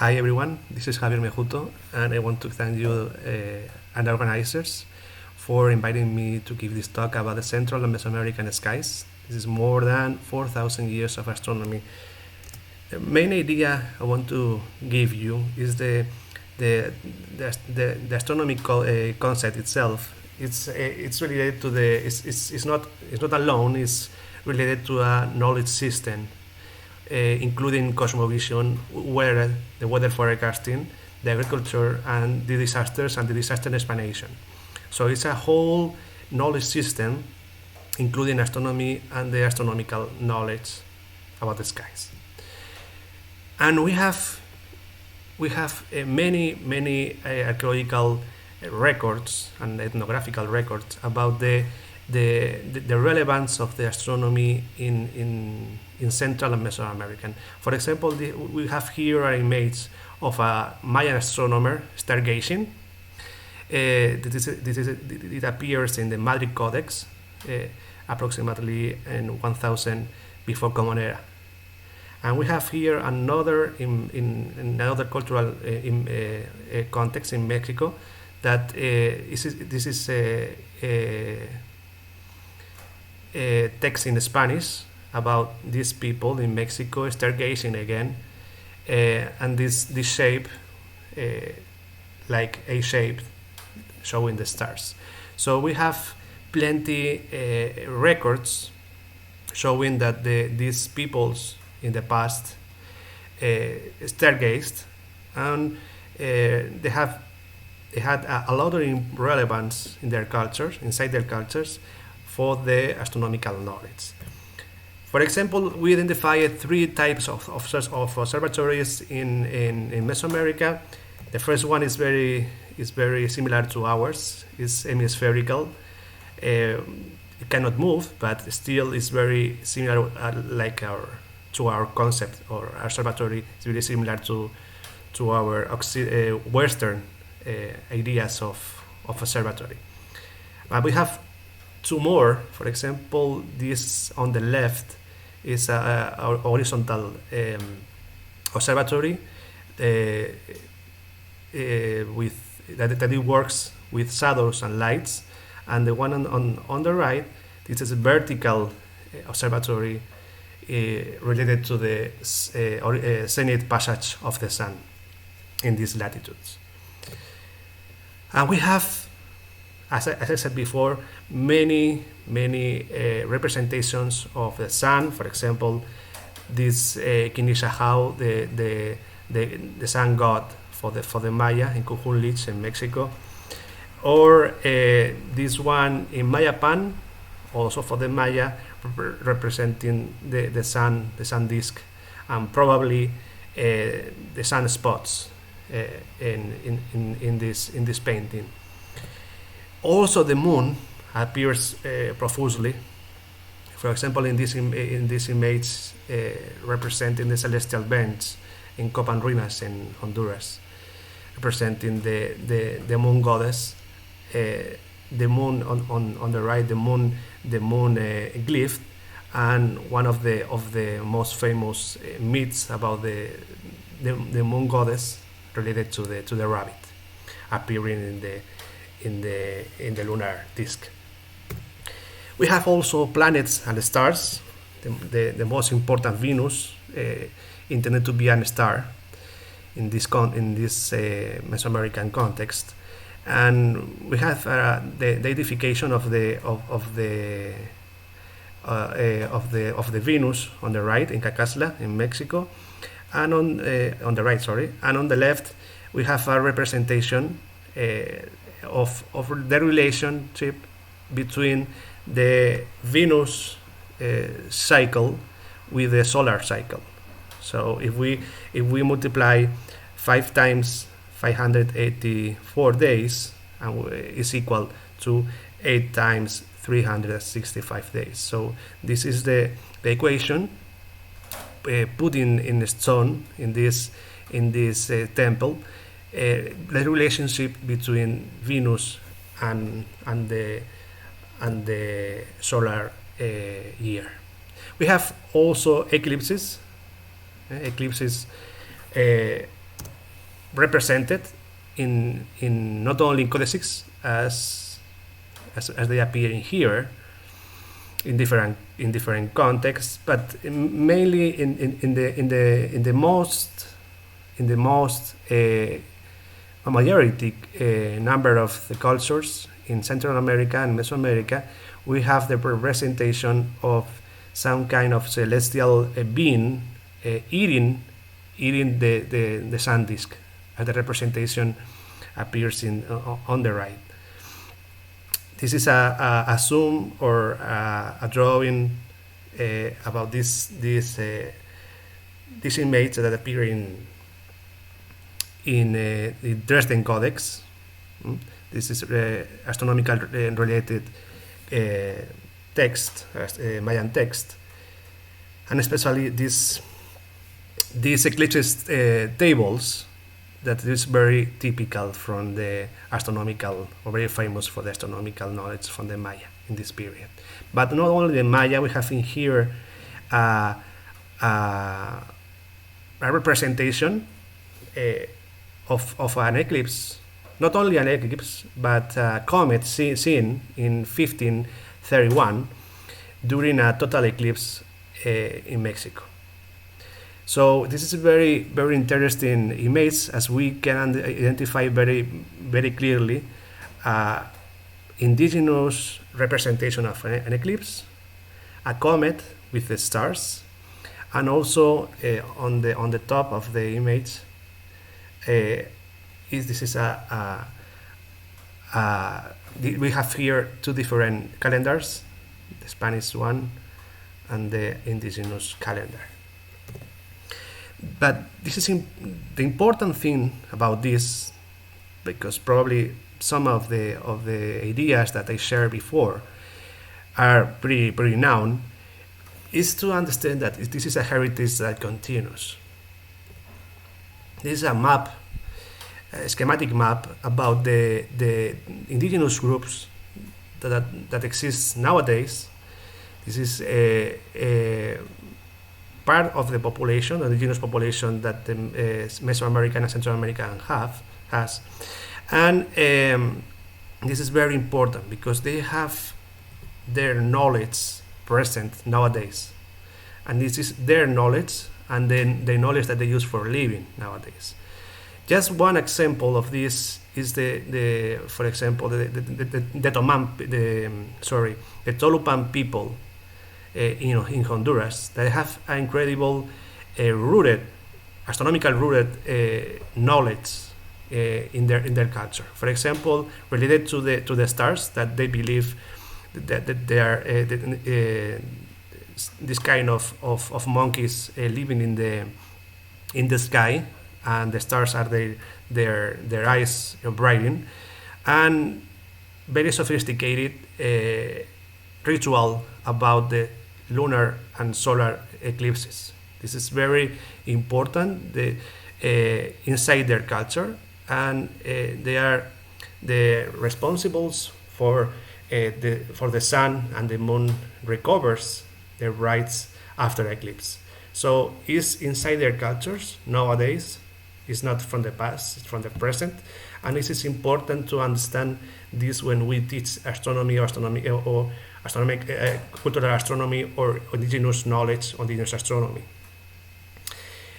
Hi everyone, this is Javier Mejuto, and I want to thank you and the organizers for inviting me to give this talk about the Central and Mesoamerican skies. This is more than 4,000 years of astronomy. The main idea I want to give you is the astronomical concept itself. It's related to it's not alone. It's related to a knowledge system, including cosmovision, weather, the weather forecasting, the agriculture, and the disasters and the disaster explanation. So it's a whole knowledge system, including astronomy and the astronomical knowledge about the skies. And we have many archaeological records and ethnographical records about the relevance of the astronomy in Central and Mesoamerican. For example, we have here an image of a Mayan astronomer stargazing. It appears in the Madrid Codex, approximately in 1000 before Common Era. And we have here another in another cultural context in Mexico that this is a text in Spanish about these people in Mexico stargazing again, and this shape, like a shape, showing the stars. So we have plenty records showing that these peoples in the past stargazed, and they had a lot of relevance in their cultures, inside their cultures, for the astronomical knowledge. For example, we identified three types of observatories in Mesoamerica. The first one is very similar to ours. It's hemispherical. It cannot move, but still is very similar, to our concept or observatory. It's very similar to our Western ideas of observatory. We have two more. For example, this on the left is a horizontal observatory with that it works with shadows and lights, and the one on the right, this is a vertical observatory related to the zenith passage of the sun in these latitudes. And we have, as I said before, many representations of the sun. For example, this Kinishahau, the sun god for the Maya in Cujunlich in Mexico, or this one in Mayapan, also for the Maya, representing the sun disk, and probably the sun spots in this painting. Also, the moon appears profusely. For example, in this image representing the celestial bench in Copan Ruinas in Honduras, representing the moon goddess. The moon on the right, the moon glyph, and one of the most famous myths about the moon goddess related to the rabbit appearing in the lunar disk. We have also planets and stars. The most important, Venus, intended to be a star in this Mesoamerican context, and we have the identification of the Venus on the right in Cacasla in Mexico, and on the right, and on the left we have a representation of the relationship between the Venus cycle with the solar cycle. So if we multiply 5 times 584 days, is equal to 8 times 365 days. So this is the equation put in stone in this temple, the relationship between Venus and the solar year. We have also eclipses. Eclipses represented in not only in codices as they appear in here, in different contexts, but mainly in the most majority number of the cultures in Central America and Mesoamerica, we have the representation of some kind of celestial being eating the sun disk, as the representation appears on the right. This is a zoom or a drawing about this image that appear in the Dresden Codex. This is astronomical related text, Mayan text, and especially these eclipses tables that is very typical from the astronomical, or very famous for the astronomical knowledge from the Maya in this period. But not only the Maya, we have in here a representation of an eclipse, not only an eclipse, but a comet seen in 1531 during a total eclipse in Mexico. So this is a very, very interesting image, as we can identify very, very clearly indigenous representation of an eclipse, a comet with the stars, and also on the top of the image, we have here two different calendars, the Spanish one and the indigenous calendar. But this is the important thing about this, because probably some of the ideas that I shared before are pretty known, is to understand that this is a heritage that continues. This is a map, a schematic map about the indigenous groups that exist nowadays. This is a part of the population, the indigenous population that the Mesoamerican and Central American has, and this is very important because they have their knowledge present nowadays, and this is their knowledge and then the knowledge that they use for living nowadays. Just one example of this is for example, the Tolupan people in Honduras, that have an incredible astronomical rooted knowledge in their culture. For example, related to the stars, that they believe that they are this kind of monkeys living in the sky, and the stars are their eyes brighten, and very sophisticated ritual about the lunar and solar eclipses. This is very important inside their culture, and they are the responsibles for the sun and the moon recovers their rights after eclipse. So it's inside their cultures nowadays. It's not from the past, it's from the present, and this is important to understand this when we teach astronomy or cultural astronomy or indigenous knowledge on indigenous astronomy.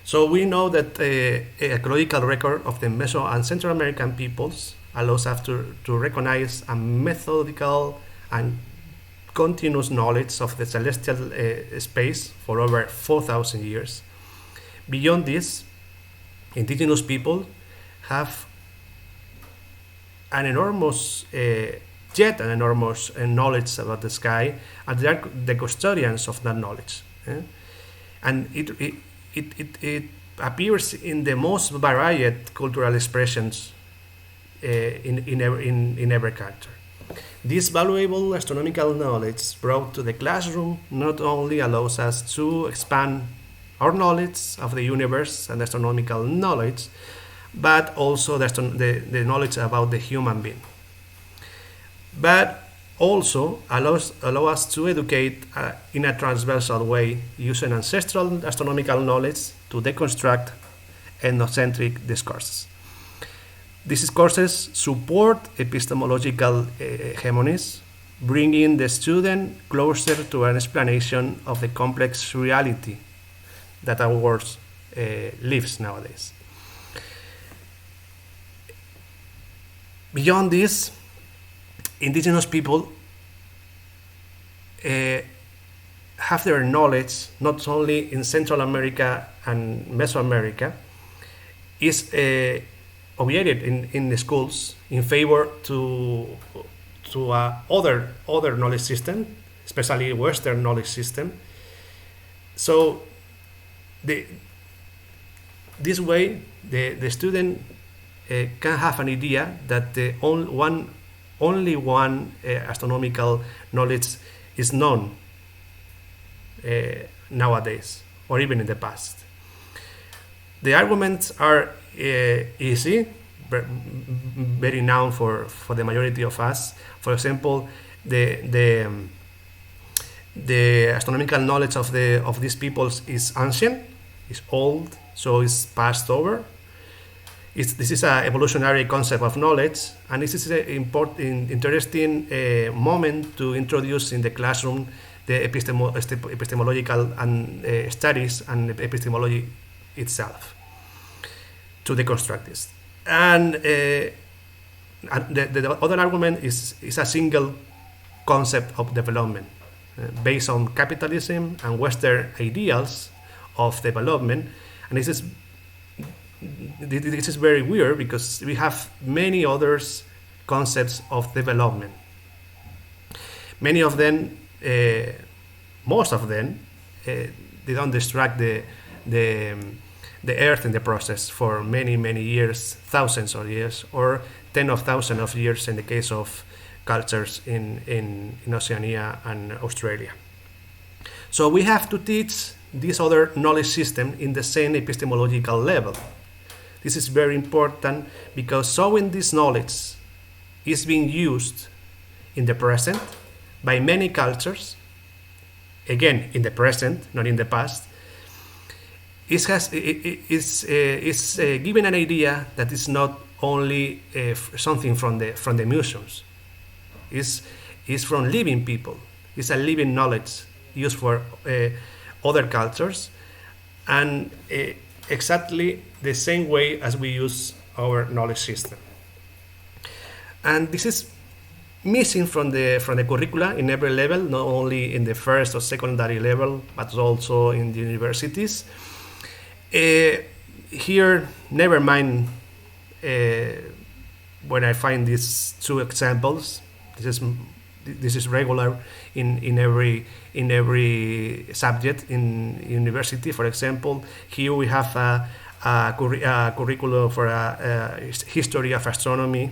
So we know that a archaeological record of the Meso and Central American peoples allows us to recognize a methodical and continuous knowledge of the celestial space for over 4,000 years. Beyond this, indigenous people have an enormous knowledge about the sky, and they are the custodians of that knowledge. And it appears in the most varied cultural expressions in every culture. This valuable astronomical knowledge brought to the classroom not only allows us to expand our knowledge of the universe and astronomical knowledge, but also the knowledge about the human being. But also allow us to educate in a transversal way, using ancestral astronomical knowledge to deconstruct ethnocentric discourses. These discourses support epistemological hegemonies, bringing the student closer to an explanation of the complex reality that our world lives nowadays. Beyond this, indigenous people have their knowledge not only in Central America and Mesoamerica, is obviated in the schools in favor to other knowledge system, especially Western knowledge system. So this way the student can have an idea that only one astronomical knowledge is known nowadays, or even in the past. The arguments are easy, very known for the majority of us. For example, the astronomical knowledge of these peoples is ancient, is old, so it's passed over. This is an evolutionary concept of knowledge, and this is an interesting moment to introduce in the classroom the epistemological and studies and epistemology itself to deconstruct this. And the other argument is a single concept of development based on capitalism and Western ideals of development, and this is very weird because we have many other concepts of development. Many of them, most of them, they don't destruct the earth in the process for many years, thousands of years, or tens of thousands of years in the case of cultures in Oceania and Australia. So we have to teach this other knowledge system in the same epistemological level. This is very important because showing this knowledge is being used in the present by many cultures, again in the present, not in the past. It's given an idea that is not only something from the museums. It's from living people. It's a living knowledge used for other cultures, and exactly the same way as we use our knowledge system. And this is missing from the curricula in every level, not only in the first or secondary level, but also in the universities. Here, never mind when I find these two examples. This is regular in every subject in university. For example, here we have a curriculum for a history of astronomy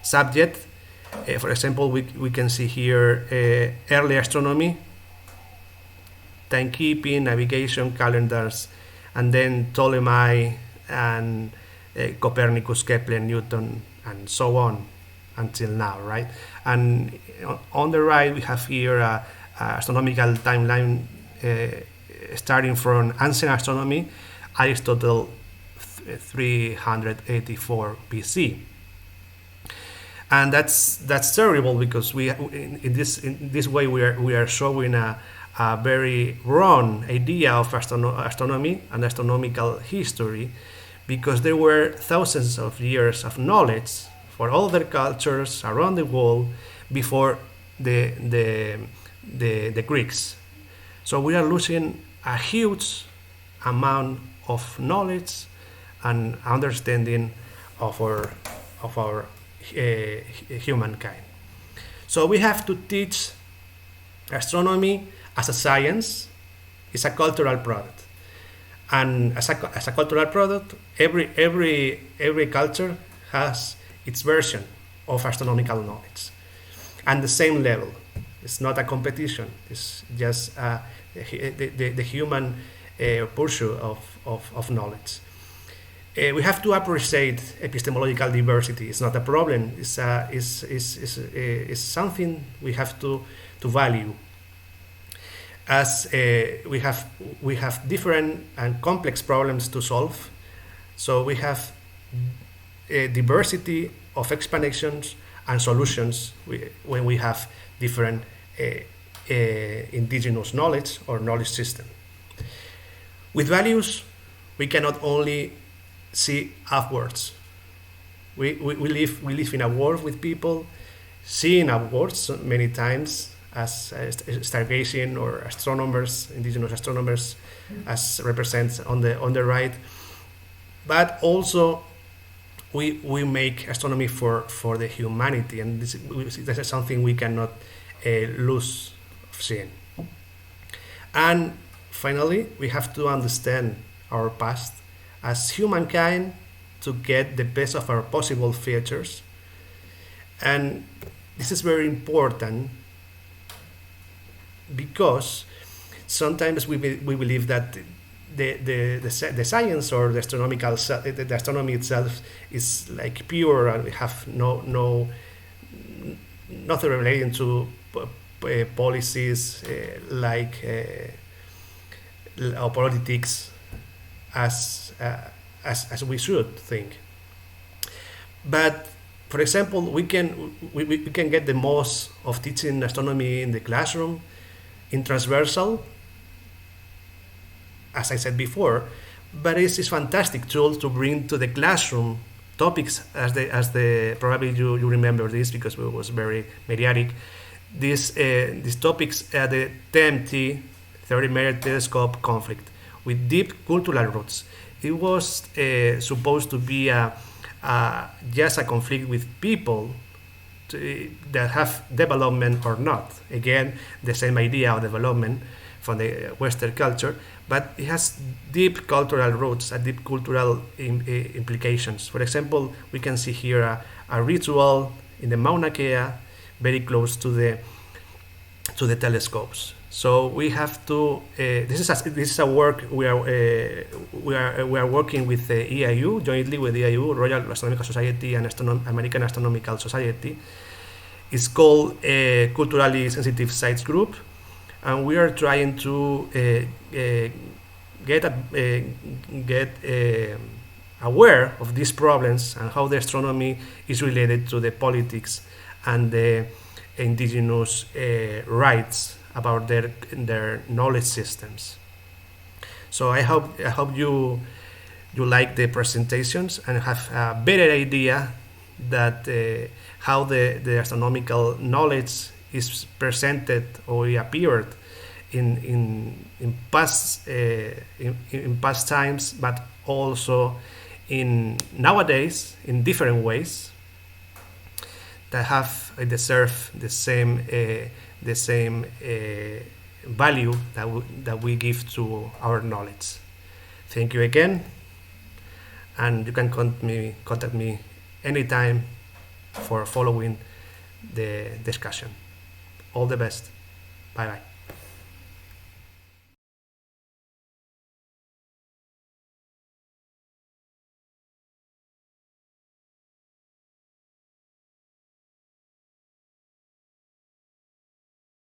subject. For example, we can see here early astronomy, timekeeping, navigation, calendars, and then Ptolemy and Copernicus, Kepler, Newton, and so on until now, right? And on the right, we have here a astronomical timeline starting from ancient astronomy, Aristotle 384 BC. And that's terrible because in this way we are showing a very wrong idea of astronomy and astronomical history, because there were thousands of years of knowledge for other cultures around the world before the Greeks. So we are losing a huge amount of knowledge and understanding of our humankind. So we have to teach astronomy as a science. It's a cultural product, and as a cultural product, every culture has its version of astronomical knowledge, and the same level. It's not a competition. It's just the human pursuit of knowledge. We have to appreciate epistemological diversity. It's not a problem. It's something we have to value. As we have different and complex problems to solve, so we have a diversity of explanations and solutions when we have different indigenous knowledge or knowledge system. With values, we cannot only see upwards. We live in a world with people seeing upwards many times as stargazing or astronomers, indigenous astronomers, as represents on the right. But also we make astronomy for the humanity, and this is something we cannot lose seeing. And finally, we have to understand our past as humankind to get the best of our possible futures. And this is very important because sometimes we believe that the science or the astronomical the astronomy itself is like pure and we have nothing relating to policies or politics as we should think. But for example, we can get the most of teaching astronomy in the classroom in transversal, as I said before, but it's a fantastic tool to bring to the classroom topics as the probably you remember this because it was very mediatic. These topics the TMT, 30-meter telescope conflict, with deep cultural roots. It was supposed to be just a conflict with people that have development or not. Again, the same idea of development from the Western culture, but it has deep cultural roots and deep cultural implications. For example, we can see here a ritual in the Mauna Kea, very close to the telescopes. So we have to. This is a work we are working with the IAU jointly with the IAU Royal Astronomical Society and American Astronomical Society. It's called Culturally Sensitive Sites Group, and we are trying to get aware of these problems and how the astronomy is related to the politics and the indigenous rights about their knowledge systems. So I hope you like the presentations and have a better idea that how the astronomical knowledge is presented or appeared in past times, but also in nowadays in different ways that have deserve the same value that we give to our knowledge. Thank you again, and you can contact me anytime for following the discussion. All the best. Bye bye.